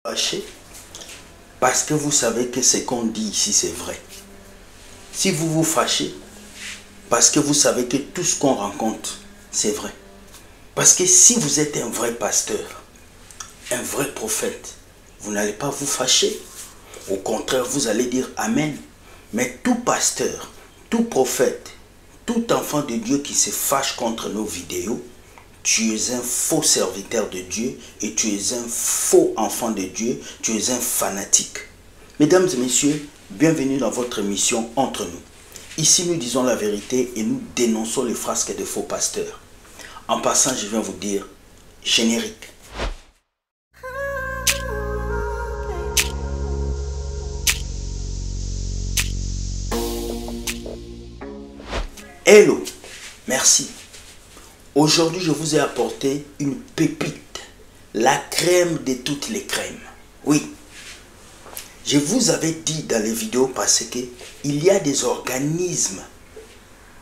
Fâché parce que vous savez que ce qu'on dit ici c'est vrai. Si vous vous fâchez parce que vous savez que tout ce qu'on rencontre c'est vrai. Parce que si vous êtes un vrai pasteur, un vrai prophète, vous n'allez pas vous fâcher. Au contraire, vous allez dire Amen. Mais tout pasteur, tout prophète, tout enfant de Dieu qui se fâche contre nos vidéos, tu es un faux serviteur de Dieu et tu es un faux enfant de Dieu, tu es un fanatique. Mesdames et messieurs, bienvenue dans votre émission Entre nous. Ici, nous disons la vérité et nous dénonçons les frasques des faux pasteurs. En passant, je viens vous dire, générique. Hello, merci. Aujourd'hui, je vous ai apporté une pépite, la crème de toutes les crèmes. Oui, je vous avais dit dans les vidéos passées qu'il y a des organismes,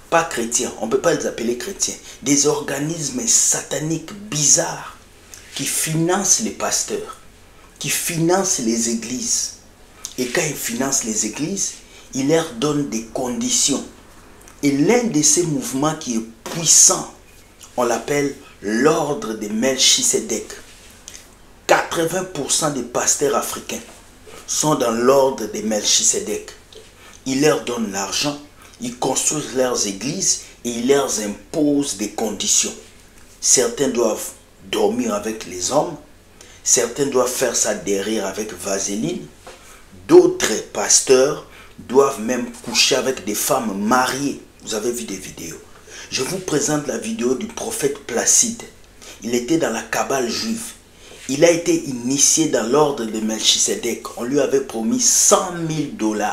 pas chrétiens, on ne peut pas les appeler chrétiens, des organismes sataniques bizarres qui financent les pasteurs, qui financent les églises. Et quand ils financent les églises, ils leur donnent des conditions. Et l'un de ces mouvements qui est puissant, on l'appelle l'ordre de Melchisedec. 80% des pasteurs africains sont dans l'ordre de Melchisedec. Ils leur donnent l'argent, ils construisent leurs églises et ils leur imposent des conditions. Certains doivent dormir avec les hommes, certains doivent faire ça derrière avec vaseline, d'autres pasteurs doivent même coucher avec des femmes mariées. Vous avez vu des vidéos. Je vous présente la vidéo du prophète Placide. Il était dans la cabale juive. Il a été initié dans l'ordre de Melchisedec. On lui avait promis 100 000 $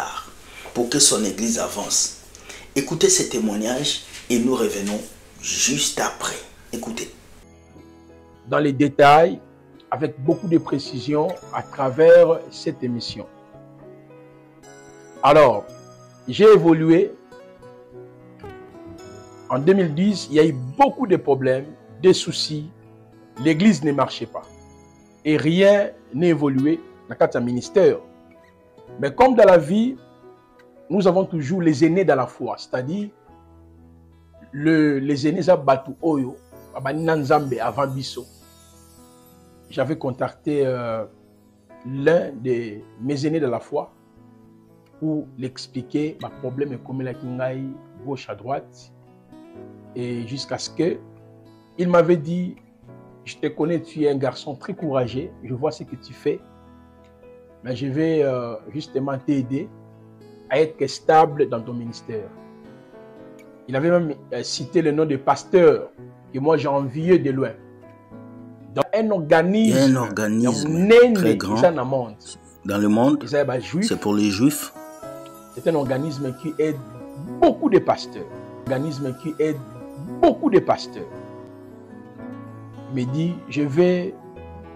pour que son église avance. Écoutez ce témoignage et nous revenons juste après. Écoutez. Dans les détails, avec beaucoup de précision à travers cette émission. Alors, j'ai évolué. En 2010, il y a eu beaucoup de problèmes, des soucis. L'église ne marchait pas. Et rien n'a évolué dans le ministère. Mais comme dans la vie, nous avons toujours les aînés dans la foi. C'est-à-dire, les aînés à Batu Oyo, avant Bisso. J'avais contacté l'un de mes aînés de la foi pour l'expliquer ma problème est comme la Kingaï, gauche à droite. Et jusqu'à ce que il m'avait dit, je te connais, tu es un garçon très courageux, je vois ce que tu fais, mais je vais justement t'aider à être stable dans ton ministère. Il avait même cité le nom de pasteur que moi j'ai envié de loin. Dans un organisme très grand dans le monde, c'est pour les juifs. C'est un organisme qui aide beaucoup de pasteurs. Un organisme qui aide beaucoup de pasteurs. Il me dit, je vais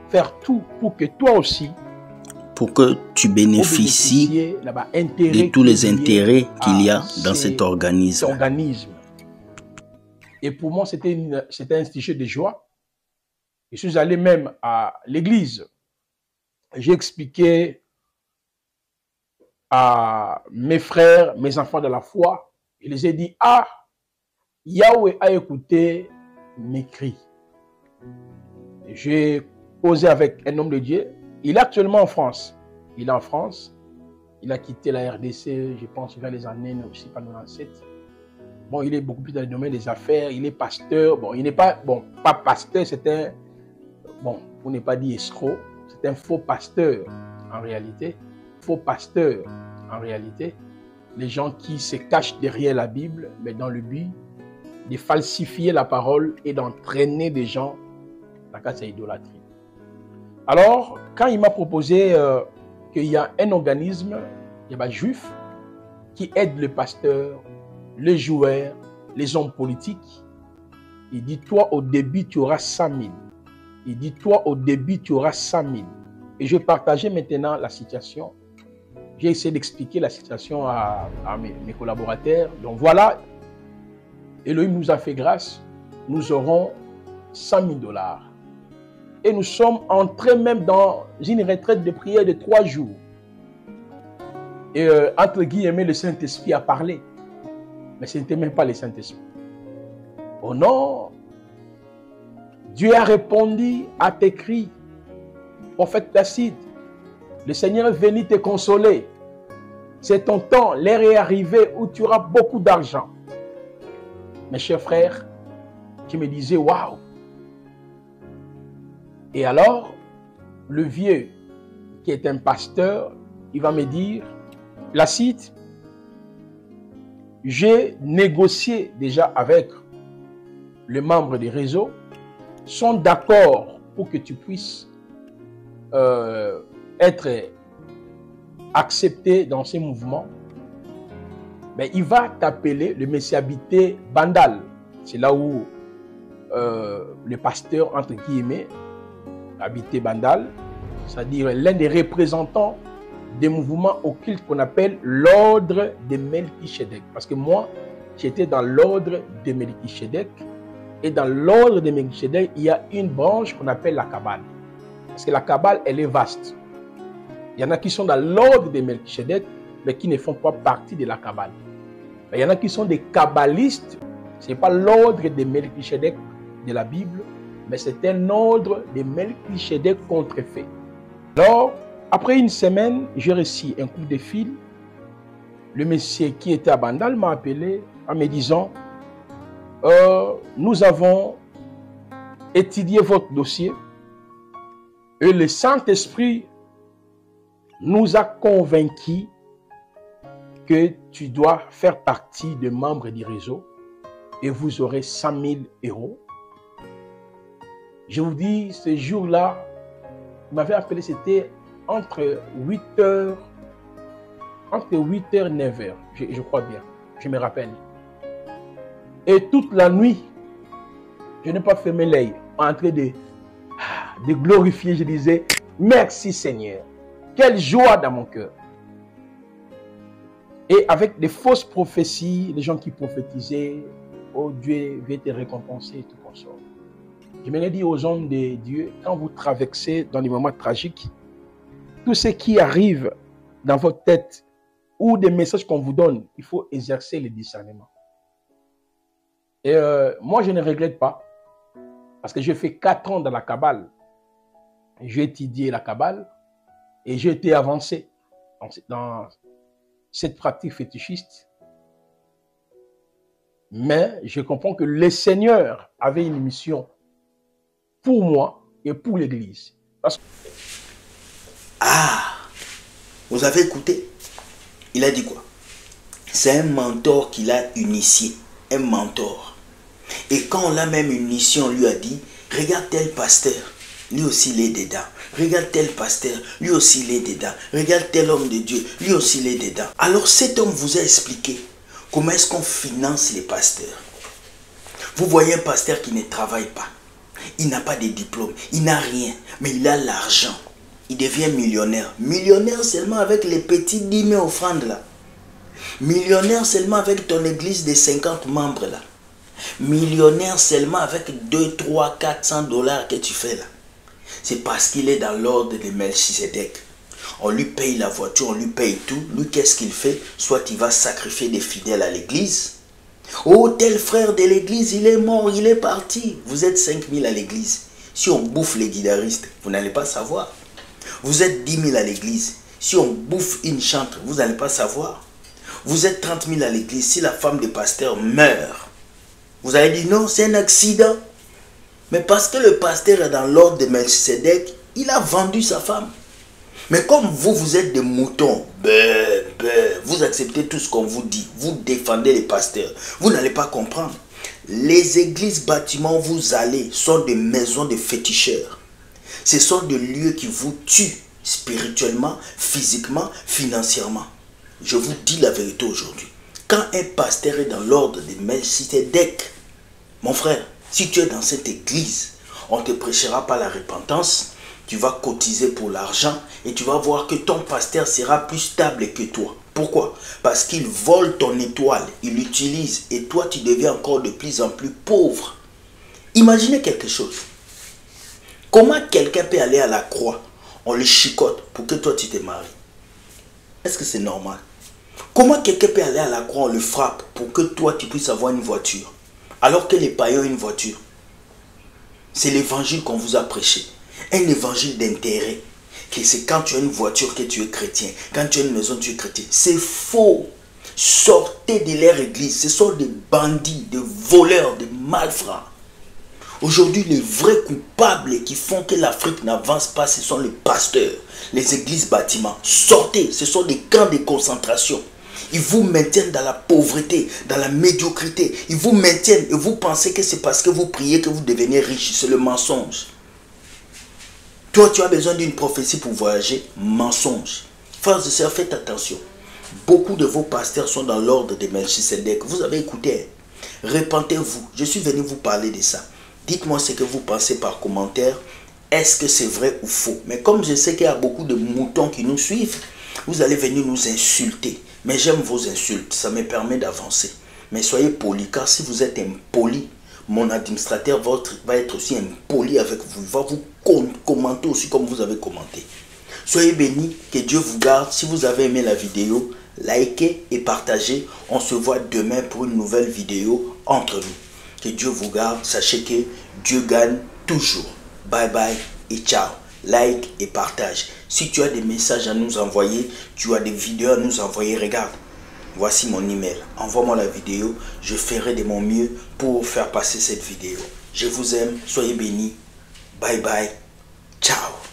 faire tout pour que toi aussi, pour que tu bénéficies de tous les intérêts qu'il y a dans cet organisme. Et pour moi, c'était un sujet de joie. Je suis allé même à l'église. J'ai expliqué à mes frères, mes enfants de la foi. Je les ai dit, ah, Yahweh a écouté mes cris. J'ai causé avec un homme de Dieu. Il est actuellement en France. Il est en France. Il a quitté la RDC, je pense, vers les années 97. Bon, il est beaucoup plus dans le domaine des affaires. Il est pasteur. Bon, il n'est pas, pas pasteur, c'est un, pour ne pas dire escroc, c'est un faux pasteur en réalité. Faux pasteur en réalité. Les gens qui se cachent derrière la Bible, mais dans le but de falsifier la parole et d'entraîner des gens dans la idolâtrie. Alors, quand il m'a proposé qu'il y a un organisme juif qui aide le pasteur, les joueurs, les hommes politiques, il dit, toi au début tu auras 100 000. Il dit, toi au début tu auras 100 000. Et je vais partager maintenant la situation. J'ai essayé d'expliquer la situation à mes collaborateurs. Donc voilà, Elohim nous a fait grâce. Nous aurons 100 000 $. Et nous sommes entrés même dans une retraite de prière de 3 jours. Et entre guillemets, le Saint-Esprit a parlé. Mais ce n'était même pas le Saint-Esprit. Oh non! Dieu a répondu à tes cris. Prophète Tacite, le Seigneur est venu te consoler. C'est ton temps, l'heure est arrivée où tu auras beaucoup d'argent. Mes chers frères, qui me disaient, waouh! Et alors, le vieux, qui est un pasteur, il va me dire, Placide, j'ai négocié déjà avec les membres du réseau, sont d'accord pour que tu puisses être accepté dans ces mouvements. Mais il va t'appeler, le Messie habité Bandal. C'est là où le pasteur, entre guillemets, habité Bandal, c'est-à-dire l'un des représentants des mouvements occultes qu'on appelle l'ordre de Melchisedec. Parce que moi, j'étais dans l'ordre de Melchisedec. Et dans l'ordre de Melchisedec, il y a une branche qu'on appelle la Kabbale. Parce que la Kabbale, elle est vaste. Il y en a qui sont dans l'ordre de Melchisedec, mais qui ne font pas partie de la Kabbale. Il y en a qui sont des kabbalistes. Ce n'est pas l'ordre de Melchisedec de la Bible, mais c'est un ordre de Melchisedec contrefait. Alors, après une semaine, j'ai reçu un coup de fil. Le monsieur qui était à Bandal m'a appelé en me disant nous avons étudié votre dossier et le Saint-Esprit nous a convaincus que tu dois faire partie des membres du réseau et vous aurez 100 000 euros. Je vous dis, ce jour-là, il m'avait appelé, c'était entre 8h et 9h, je crois bien, je me rappelle. Et toute la nuit, je n'ai pas fermé l'œil, en train de glorifier, je disais, merci Seigneur, quelle joie dans mon cœur. Et avec des fausses prophéties, les gens qui prophétisaient, oh Dieu va te récompenser et tout comme ça. Je me dis aux hommes de Dieu, quand vous traversez dans les moments tragiques, tout ce qui arrive dans votre tête ou des messages qu'on vous donne, il faut exercer le discernement. Et moi, je ne regrette pas, parce que j'ai fait 4 ans dans la Kabbale. J'ai étudié la Kabbale et j'ai été avancé dans cette pratique fétichiste. Mais je comprends que le Seigneur avait une mission pour moi et pour l'Église. Ah, vous avez écouté? Il a dit quoi? C'est un mentor qu'il a initié, un mentor. Et quand on l'a même initié, on lui a dit, regarde tel pasteur, lui aussi il est dedans. Regarde tel pasteur, lui aussi il est dedans. Regarde tel homme de Dieu, lui aussi il est dedans. Alors cet homme vous a expliqué comment est-ce qu'on finance les pasteurs. Vous voyez un pasteur qui ne travaille pas. Il n'a pas de diplôme, il n'a rien, mais il a l'argent. Il devient millionnaire. Millionnaire seulement avec les petits 10 000 offrandes là. Millionnaire seulement avec ton église de 50 membres là. Millionnaire seulement avec 2, 3, 400 $ que tu fais là. C'est parce qu'il est dans l'ordre de Melchisedec. On lui paye la voiture, on lui paye tout. Lui, qu'est-ce qu'il fait? Soit il va sacrifier des fidèles à l'église. Oh, tel frère de l'église, il est mort, il est parti. Vous êtes 5 000 à l'église. Si on bouffe les guitaristes, vous n'allez pas savoir. Vous êtes 10 000 à l'église. Si on bouffe une chantre, vous n'allez pas savoir. Vous êtes 30 000 à l'église. Si la femme du pasteur meurt, vous allez dire non, c'est un accident. Mais parce que le pasteur est dans l'ordre de Melchisedec, il a vendu sa femme. Mais comme vous, vous êtes des moutons, vous acceptez tout ce qu'on vous dit. Vous défendez les pasteurs. Vous n'allez pas comprendre. Les églises, bâtiments où vous allez sont des maisons de féticheurs. Ce sont des lieux qui vous tuent spirituellement, physiquement, financièrement. Je vous dis la vérité aujourd'hui. Quand un pasteur est dans l'ordre de Melchisedec, mon frère, si tu es dans cette église, on ne te prêchera pas la repentance, tu vas cotiser pour l'argent et tu vas voir que ton pasteur sera plus stable que toi. Pourquoi? Parce qu'il vole ton étoile, il l'utilise et toi tu deviens encore de plus en plus pauvre. Imaginez quelque chose. Comment quelqu'un peut aller à la croix, on le chicote pour que toi tu te maries? Est-ce que c'est normal? Comment quelqu'un peut aller à la croix, on le frappe pour que toi tu puisses avoir une voiture, alors que les païens ont une voiture? C'est l'évangile qu'on vous a prêché. Un évangile d'intérêt. Que c'est quand tu as une voiture que tu es chrétien. Quand tu as une maison, tu es chrétien. C'est faux. Sortez de leur église. Ce sont des bandits, des voleurs, des malfrats. Aujourd'hui, les vrais coupables qui font que l'Afrique n'avance pas, ce sont les pasteurs, les églises bâtiments. Sortez, ce sont des camps de concentration. Ils vous maintiennent dans la pauvreté, dans la médiocrité. Ils vous maintiennent et vous pensez que c'est parce que vous priez que vous devenez riche. C'est le mensonge. Toi, tu as besoin d'une prophétie pour voyager. Mensonge. Frères et sœurs, faites attention. Beaucoup de vos pasteurs sont dans l'ordre de Melchisedec. Vous avez écouté. Repentez-vous. Je suis venu vous parler de ça. Dites-moi ce que vous pensez par commentaire. Est-ce que c'est vrai ou faux? Mais comme je sais qu'il y a beaucoup de moutons qui nous suivent, vous allez venir nous insulter. Mais j'aime vos insultes. Ça me permet d'avancer. Mais soyez polis, car si vous êtes impoli, mon administrateur va être aussi impoli avec vous. Il va vous commenter aussi comme vous avez commenté. Soyez bénis, que Dieu vous garde. Si vous avez aimé la vidéo, likez et partagez. On se voit demain pour une nouvelle vidéo entre nous. Que Dieu vous garde. Sachez que Dieu gagne toujours. Bye bye et ciao. Like et partage. Si tu as des messages à nous envoyer, tu as des vidéos à nous envoyer, regarde. Voici mon email. Envoie-moi la vidéo. Je ferai de mon mieux pour faire passer cette vidéo. Je vous aime. Soyez bénis. Bye bye. Ciao.